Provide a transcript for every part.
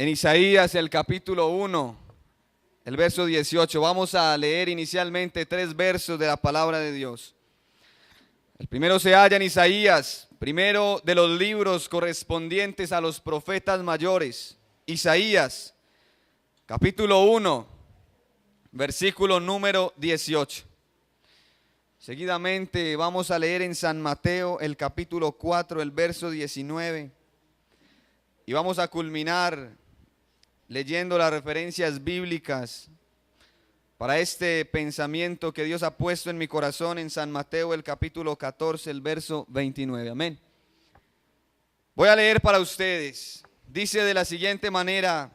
En Isaías, el capítulo 1, el verso 18. Vamos a leer inicialmente 3 versos de la palabra de Dios. El primero se halla en Isaías, primero de los libros correspondientes a los profetas mayores. Isaías, capítulo 1, versículo número 18. Seguidamente vamos a leer en San Mateo, el capítulo 4, el verso 19. Y vamos a culminar leyendo las referencias bíblicas para este pensamiento que Dios ha puesto en mi corazón en San Mateo, el capítulo 14, el verso 29. Amén. Voy a leer para ustedes. Dice de la siguiente manera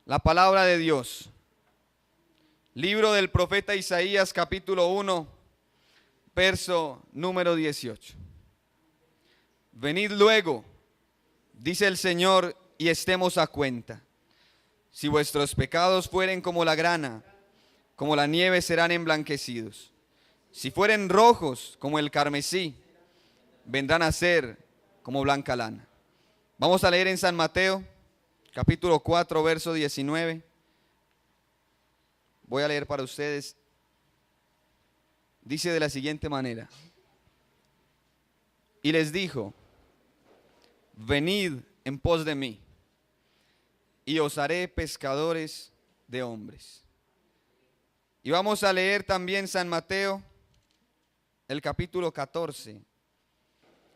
la palabra de Dios. Libro del profeta Isaías, capítulo 1, verso número 18. Venid luego, dice el Señor, y estemos a cuenta. Si vuestros pecados fueren como la grana, como la nieve serán emblanquecidos. Si fueren rojos como el carmesí, vendrán a ser como blanca lana. Vamos a leer en San Mateo, capítulo 4, verso 19. Voy a leer para ustedes. Dice de la siguiente manera. Y les dijo, venid en pos de mí, y os haré pescadores de hombres. Y vamos a leer también San Mateo, el capítulo 14,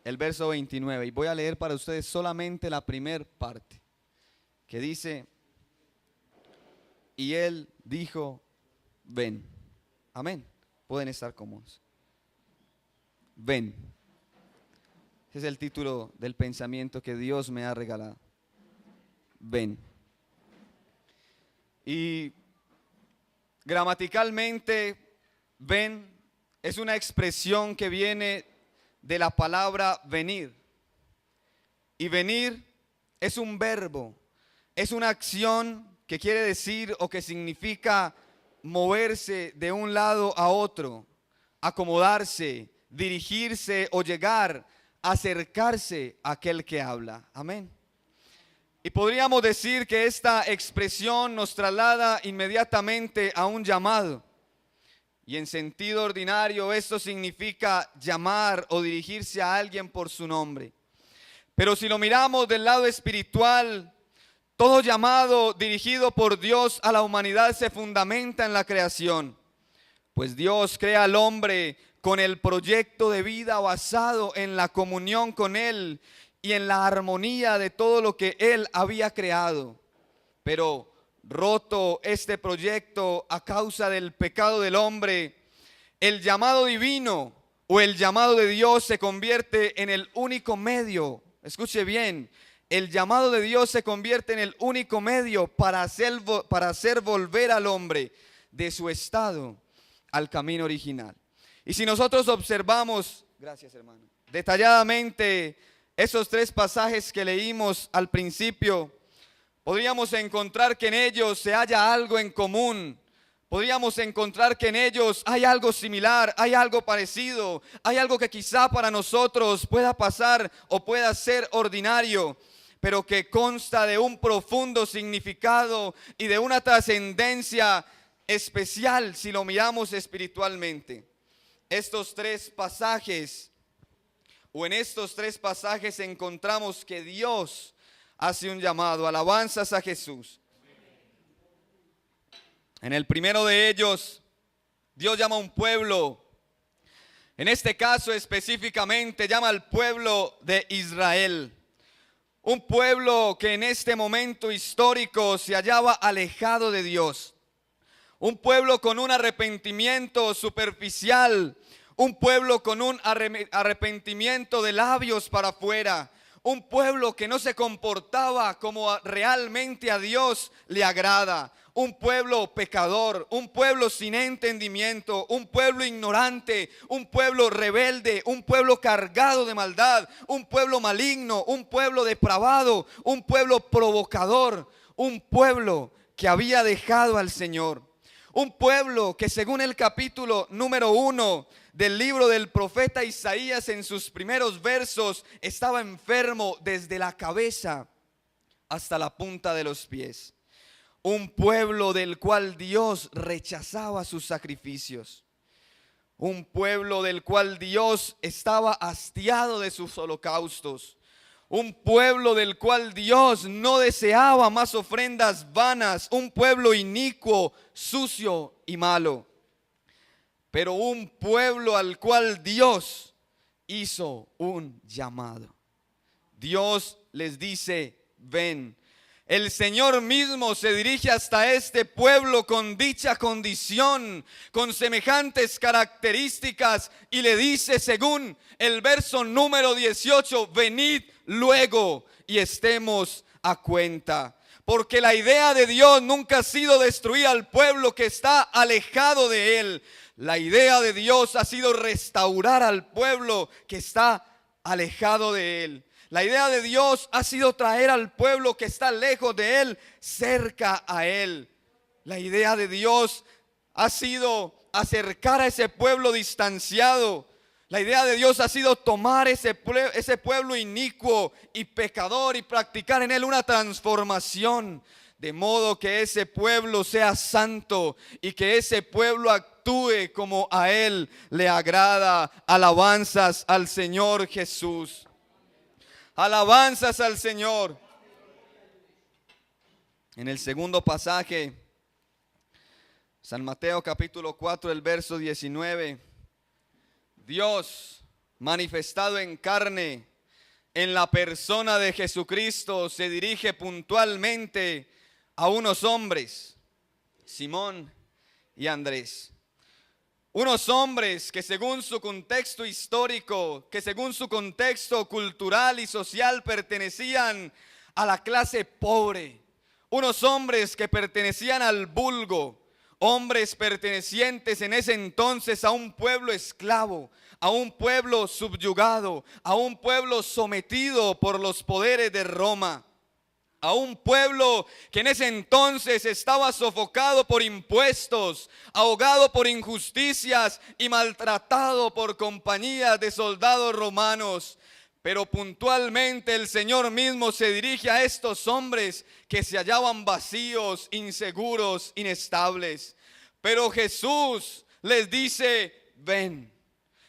el verso 29. Y voy a leer para ustedes solamente la primera parte, que dice, y él dijo, ven. Amén. Pueden estar cómodos. Ven. Ese es el título del pensamiento que Dios me ha regalado. Ven. Y gramaticalmente, ven es una expresión que viene de la palabra venir. Y venir es un verbo, es una acción que quiere decir o que significa moverse de un lado a otro, acomodarse, dirigirse o llegar, acercarse a aquel que habla. Amén. Y podríamos decir que esta expresión nos traslada inmediatamente a un llamado. Y en sentido ordinario esto significa llamar o dirigirse a alguien por su nombre. Pero si lo miramos del lado espiritual, todo llamado dirigido por Dios a la humanidad se fundamenta en la creación. Pues Dios crea al hombre con el proyecto de vida basado en la comunión con Él y en la armonía de todo lo que Él había creado. Pero roto este proyecto a causa del pecado del hombre, el llamado divino o el llamado de Dios se convierte en el único medio. Escuche bien, el llamado de Dios se convierte en el único medio para hacer volver al hombre de su estado al camino original. Y si nosotros observamos, gracias hermano, detalladamente esos 3 pasajes que leímos al principio, podríamos encontrar que en ellos se halla algo en común. Podríamos encontrar que en ellos hay algo similar, hay algo parecido, hay algo que quizá para nosotros pueda pasar o pueda ser ordinario, pero que consta de un profundo significado y de una trascendencia especial si lo miramos espiritualmente. Estos 3 pasajes, o en estos 3 pasajes encontramos que Dios hace un llamado. Alabanzas a Jesús. En el primero de ellos, Dios llama a un pueblo. En este caso específicamente llama al pueblo de Israel. Un pueblo que en este momento histórico se hallaba alejado de Dios. Un pueblo con un arrepentimiento superficial. Un pueblo con un arrepentimiento de labios para afuera. Un pueblo que no se comportaba como realmente a Dios le agrada. Un pueblo pecador, un pueblo sin entendimiento, un pueblo ignorante, un pueblo rebelde, un pueblo cargado de maldad, un pueblo maligno, un pueblo depravado, un pueblo provocador, un pueblo que había dejado al Señor. Un pueblo que según el capítulo número 1 del libro del profeta Isaías en sus primeros versos estaba enfermo desde la cabeza hasta la punta de los pies. Un pueblo del cual Dios rechazaba sus sacrificios. Un pueblo del cual Dios estaba hastiado de sus holocaustos. Un pueblo del cual Dios no deseaba más ofrendas vanas. Un pueblo inicuo, sucio y malo. Pero un pueblo al cual Dios hizo un llamado. Dios les dice, ven. El Señor mismo se dirige hasta este pueblo con dicha condición, con semejantes características, y le dice, según el verso número 18, venid luego y estemos a cuenta. Porque la idea de Dios nunca ha sido destruir al pueblo que está alejado de Él. La idea de Dios ha sido restaurar al pueblo que está alejado de Él. La idea de Dios ha sido traer al pueblo que está lejos de Él, cerca a Él. La idea de Dios ha sido acercar a ese pueblo distanciado. La idea de Dios ha sido tomar ese pueblo inicuo y pecador y practicar en él una transformación. De modo que ese pueblo sea santo y que ese pueblo actúe como a Él le agrada. Alabanzas al Señor Jesús. Alabanzas al Señor. En el segundo pasaje, San Mateo capítulo 4, el verso 19. Dios manifestado en carne en la persona de Jesucristo se dirige puntualmente a unos hombres, Simón y Andrés. Unos hombres que según su contexto histórico, que según su contexto cultural y social pertenecían a la clase pobre. Unos hombres que pertenecían al vulgo, hombres pertenecientes en ese entonces a un pueblo esclavo, a un pueblo subyugado, a un pueblo sometido por los poderes de Roma. A un pueblo que en ese entonces estaba sofocado por impuestos, ahogado por injusticias y maltratado por compañías de soldados romanos. Pero puntualmente el Señor mismo se dirige a estos hombres que se hallaban vacíos, inseguros, inestables. Pero Jesús les dice, ven.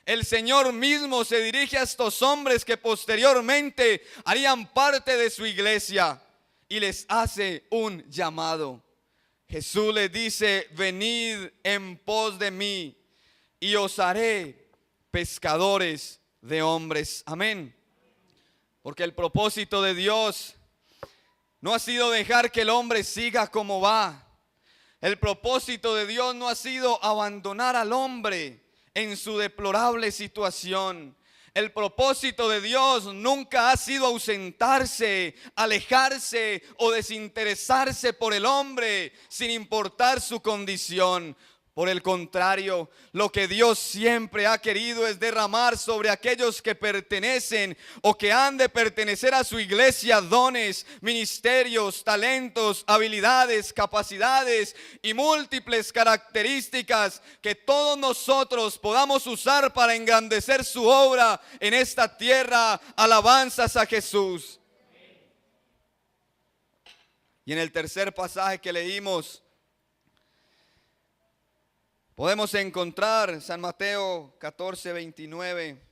El Señor mismo se dirige a estos hombres que posteriormente harían parte de su iglesia. Y les hace un llamado. Jesús les dice, venid en pos de mí y os haré pescadores de hombres. Amén. Porque el propósito de Dios no ha sido dejar que el hombre siga como va. El propósito de Dios no ha sido abandonar al hombre en su deplorable situación. El propósito de Dios nunca ha sido ausentarse, alejarse o desinteresarse por el hombre sin importar su condición. Por el contrario, lo que Dios siempre ha querido es derramar sobre aquellos que pertenecen o que han de pertenecer a su iglesia dones, ministerios, talentos, habilidades, capacidades y múltiples características que todos nosotros podamos usar para engrandecer su obra en esta tierra. Alabanzas a Jesús. Y en el tercer pasaje que leímos, podemos encontrar San Mateo 14, 29,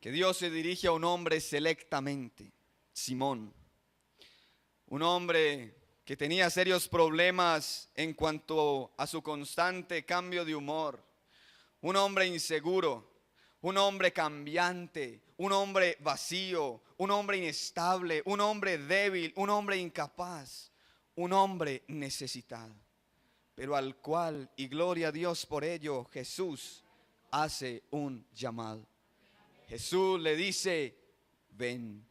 que Dios se dirige a un hombre selectamente, Simón. Un hombre que tenía serios problemas en cuanto a su constante cambio de humor. Un hombre inseguro, un hombre cambiante, un hombre vacío, un hombre inestable, un hombre débil, un hombre incapaz, un hombre necesitado. Pero al cual, y gloria a Dios por ello, Jesús hace un llamado. Jesús le dice, ven.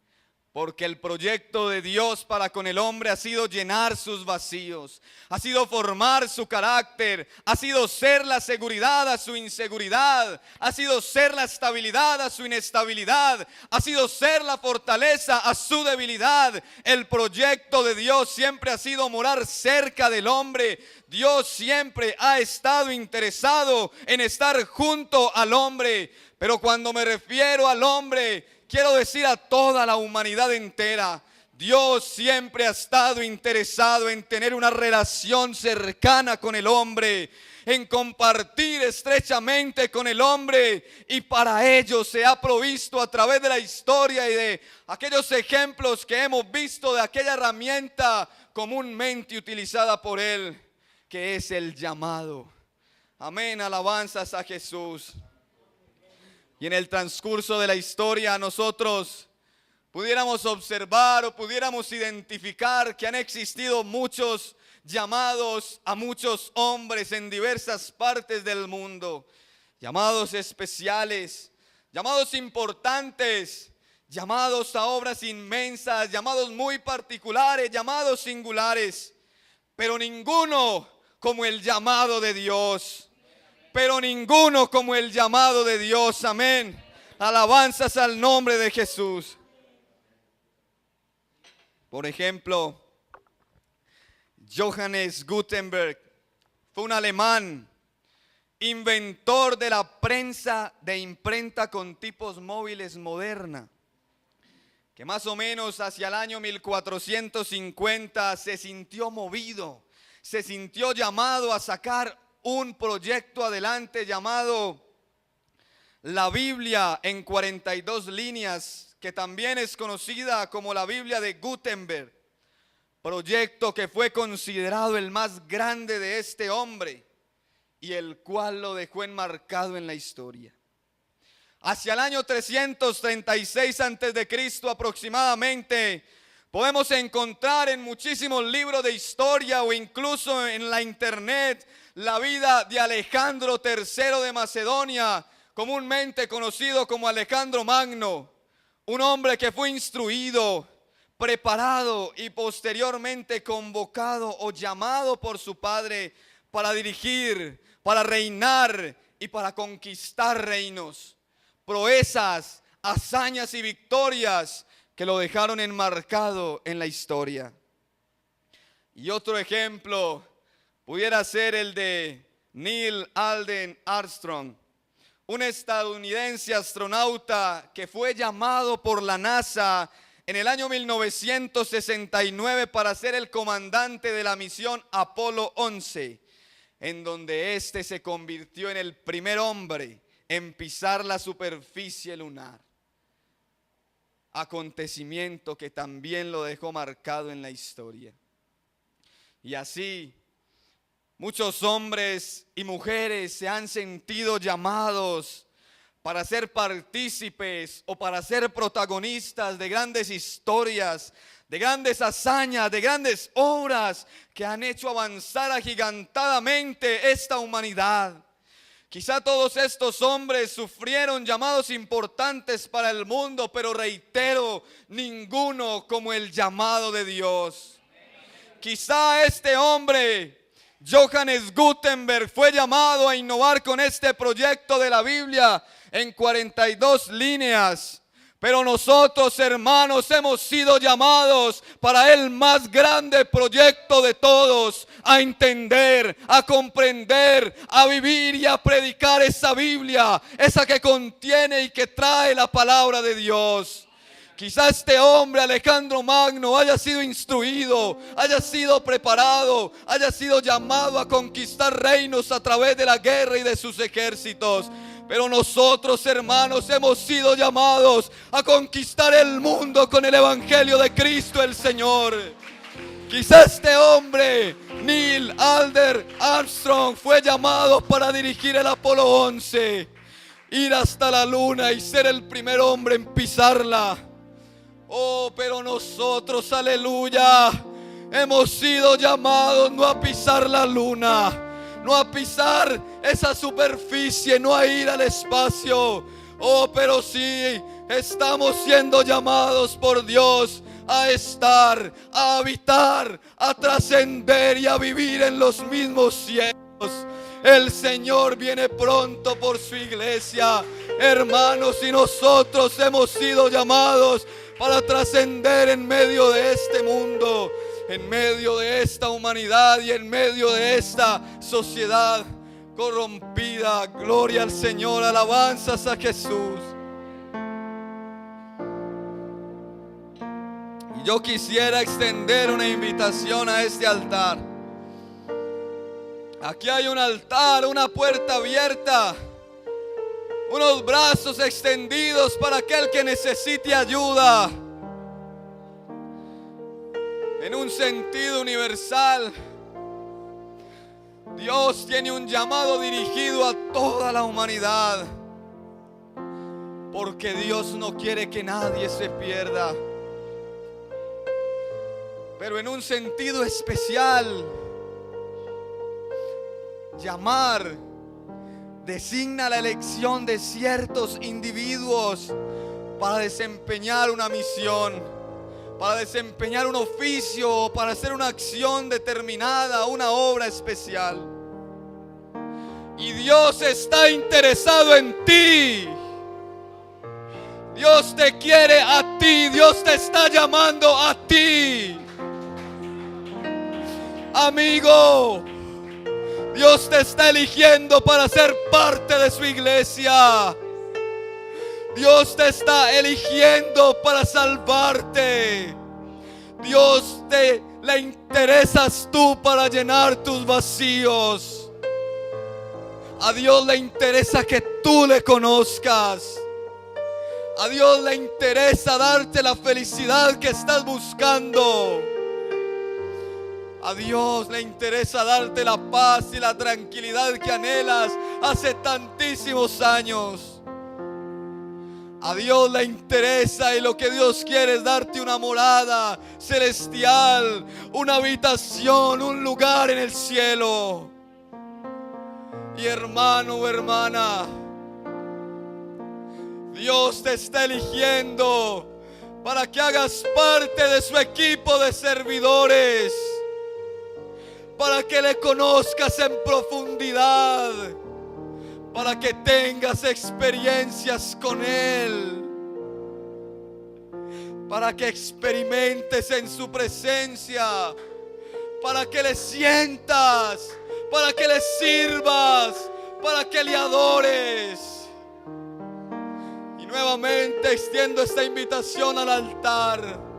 Porque el proyecto de Dios para con el hombre ha sido llenar sus vacíos, ha sido formar su carácter, ha sido ser la seguridad a su inseguridad, ha sido ser la estabilidad a su inestabilidad, ha sido ser la fortaleza a su debilidad. El proyecto de Dios siempre ha sido morar cerca del hombre. Dios siempre ha estado interesado en estar junto al hombre. Pero cuando me refiero al hombre, quiero decir a toda la humanidad entera. Dios siempre ha estado interesado en tener una relación cercana con el hombre, en compartir estrechamente con el hombre, y para ello se ha provisto a través de la historia y de aquellos ejemplos que hemos visto de aquella herramienta comúnmente utilizada por Él, que es el llamado. Amén, alabanzas a Jesús. Y en el transcurso de la historia nosotros pudiéramos observar o pudiéramos identificar que han existido muchos llamados a muchos hombres en diversas partes del mundo. Llamados especiales, llamados importantes, llamados a obras inmensas, llamados muy particulares, llamados singulares. Pero ninguno como el llamado de Dios. Pero ninguno como el llamado de Dios. Amén. Alabanzas al nombre de Jesús. Por ejemplo, Johannes Gutenberg fue un alemán, inventor de la prensa de imprenta con tipos móviles moderna, que más o menos hacia el año 1450 se sintió movido, se sintió llamado a sacar un proyecto adelante llamado la Biblia en 42 líneas, que también es conocida como la Biblia de Gutenberg, proyecto que fue considerado el más grande de este hombre y el cual lo dejó enmarcado en la historia. Hacia el año 336 a.C. aproximadamente, podemos encontrar en muchísimos libros de historia o incluso en la internet la vida de Alejandro III de Macedonia, comúnmente conocido como Alejandro Magno. Un hombre que fue instruido, preparado y posteriormente convocado o llamado por su padre para dirigir, para reinar y para conquistar reinos. Proezas, hazañas y victorias que lo dejaron enmarcado en la historia. Y otro ejemplo pudiera ser el de Neil Alden Armstrong, un estadounidense astronauta que fue llamado por la NASA en el año 1969 para ser el comandante de la misión Apolo 11, en donde este se convirtió en el primer hombre en pisar la superficie lunar. Acontecimiento que también lo dejó marcado en la historia. Y así, muchos hombres y mujeres se han sentido llamados para ser partícipes o para ser protagonistas de grandes historias, de grandes hazañas, de grandes obras que han hecho avanzar agigantadamente esta humanidad. Quizá todos estos hombres sufrieron llamados importantes para el mundo, pero reitero, ninguno como el llamado de Dios. Quizá este hombre, Johannes Gutenberg, fue llamado a innovar con este proyecto de la Biblia en 42 líneas. Pero nosotros, hermanos, hemos sido llamados para el más grande proyecto de todos, a entender, a comprender, a vivir y a predicar esa Biblia, esa que contiene y que trae la palabra de Dios. Quizá este hombre, Alejandro Magno, haya sido instruido, haya sido preparado, haya sido llamado a conquistar reinos a través de la guerra y de sus ejércitos. Pero nosotros, hermanos, hemos sido llamados a conquistar el mundo con el Evangelio de Cristo el Señor. Quizá este hombre, Neil Alden Armstrong, fue llamado para dirigir el Apolo 11, ir hasta la luna y ser el primer hombre en pisarla. Oh, pero nosotros, aleluya, hemos sido llamados no a pisar la luna, no a pisar esa superficie, no a ir al espacio. Oh, pero sí estamos siendo llamados por Dios a estar, a habitar, a trascender y a vivir en los mismos cielos. El Señor viene pronto por su iglesia, hermanos, y nosotros hemos sido llamados para trascender en medio de este mundo, en medio de esta humanidad y en medio de esta sociedad corrompida. Gloria al Señor, alabanzas a Jesús. Y yo quisiera extender una invitación a este altar. Aquí hay un altar, una puerta abierta, unos brazos extendidos para aquel que necesite ayuda. En un sentido universal, Dios tiene un llamado dirigido a toda la humanidad, porque Dios no quiere que nadie se pierda. Pero en un sentido especial, llamar designa la elección de ciertos individuos para desempeñar una misión, para desempeñar un oficio, para hacer una acción determinada, una obra especial. Y Dios está interesado en ti. Dios te quiere a ti. Dios te está llamando a ti. Amigo, Dios te está eligiendo para ser parte de su iglesia. Dios te está eligiendo para salvarte. Dios le interesas tú para llenar tus vacíos. A Dios le interesa que tú le conozcas. A Dios le interesa darte la felicidad que estás buscando. A Dios le interesa darte la paz y la tranquilidad que anhelas hace tantísimos años. A Dios le interesa, y lo que Dios quiere es darte una morada celestial, una habitación, un lugar en el cielo. Y hermano o hermana, Dios te está eligiendo para que hagas parte de su equipo de servidores, para que le conozcas en profundidad, para que tengas experiencias con Él, para que experimentes en su presencia, para que le sientas, para que le sirvas, para que le adores. Y nuevamente extiendo esta invitación al altar.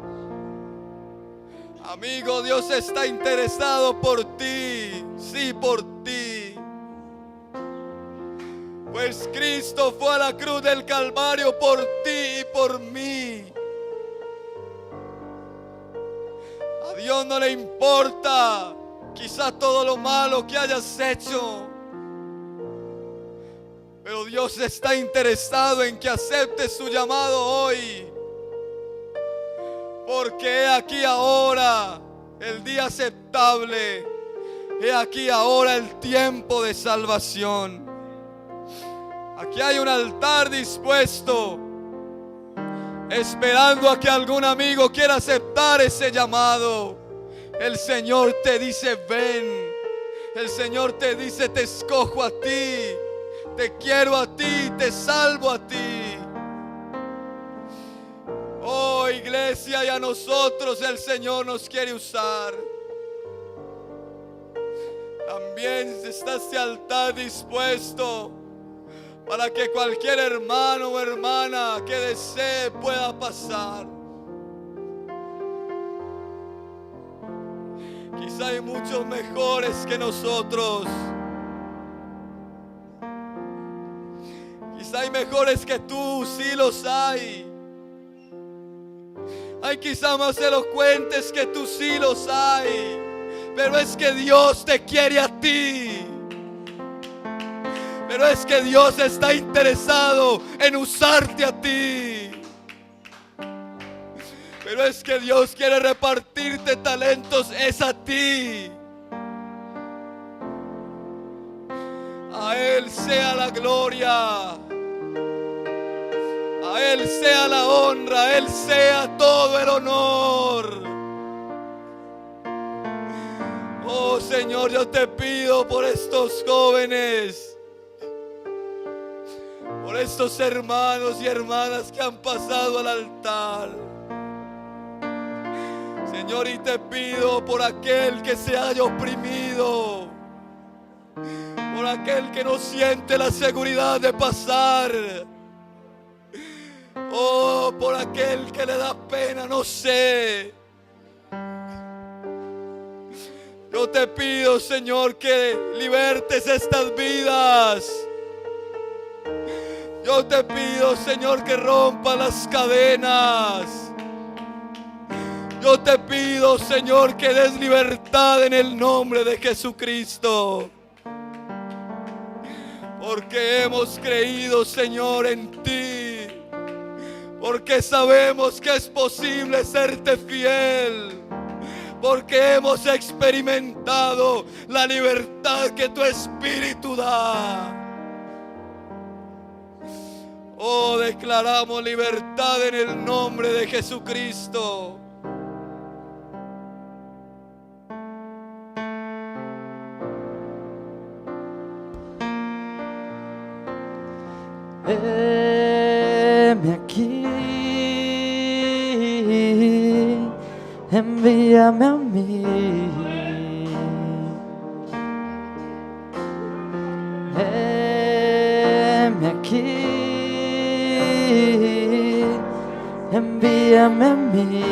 Amigo, Dios está interesado por ti, sí, por ti. Pues Cristo fue a la cruz del Calvario por ti y por mí. A Dios no le importa quizás todo lo malo que hayas hecho, pero Dios está interesado en que aceptes su llamado hoy. Porque he aquí ahora el día aceptable, he aquí ahora el tiempo de salvación. Aquí hay un altar dispuesto, esperando a que algún amigo quiera aceptar ese llamado. El Señor te dice: ven. El Señor te dice: te escojo a ti, te quiero a ti, te salvo a ti. Oh, iglesia, y a nosotros el Señor nos quiere usar. También está este altar dispuesto para que cualquier hermano o hermana que desee pueda pasar. Quizá hay muchos mejores que nosotros. Quizá hay mejores que tú, sí los hay. Hay quizá más elocuentes que tú, sí los hay. Pero es que Dios te quiere a ti. Pero es que Dios está interesado en usarte a ti. Pero es que Dios quiere repartirte talentos, es a ti. A Él sea la gloria. A Él sea la honra, a Él sea todo el honor. Oh Señor, yo te pido por estos jóvenes, por estos hermanos y hermanas que han pasado al altar. Señor, y te pido por aquel que se haya oprimido, por aquel que no siente la seguridad de pasar. Oh, por aquel que le da pena, no sé. Yo te pido, Señor, que libertes estas vidas. Yo te pido, Señor, que rompa las cadenas. Yo te pido, Señor, que des libertad en el nombre de Jesucristo. Porque hemos creído, Señor, en ti. Porque sabemos que es posible serte fiel. Porque hemos experimentado la libertad que tu Espíritu da. Oh, declaramos libertad en el nombre de Jesucristo. Heme aquí, envíame a mí. Heme aquí, envíame a mí.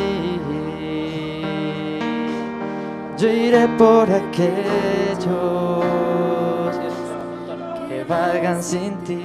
Yo iré por aquellos que vagan sin ti.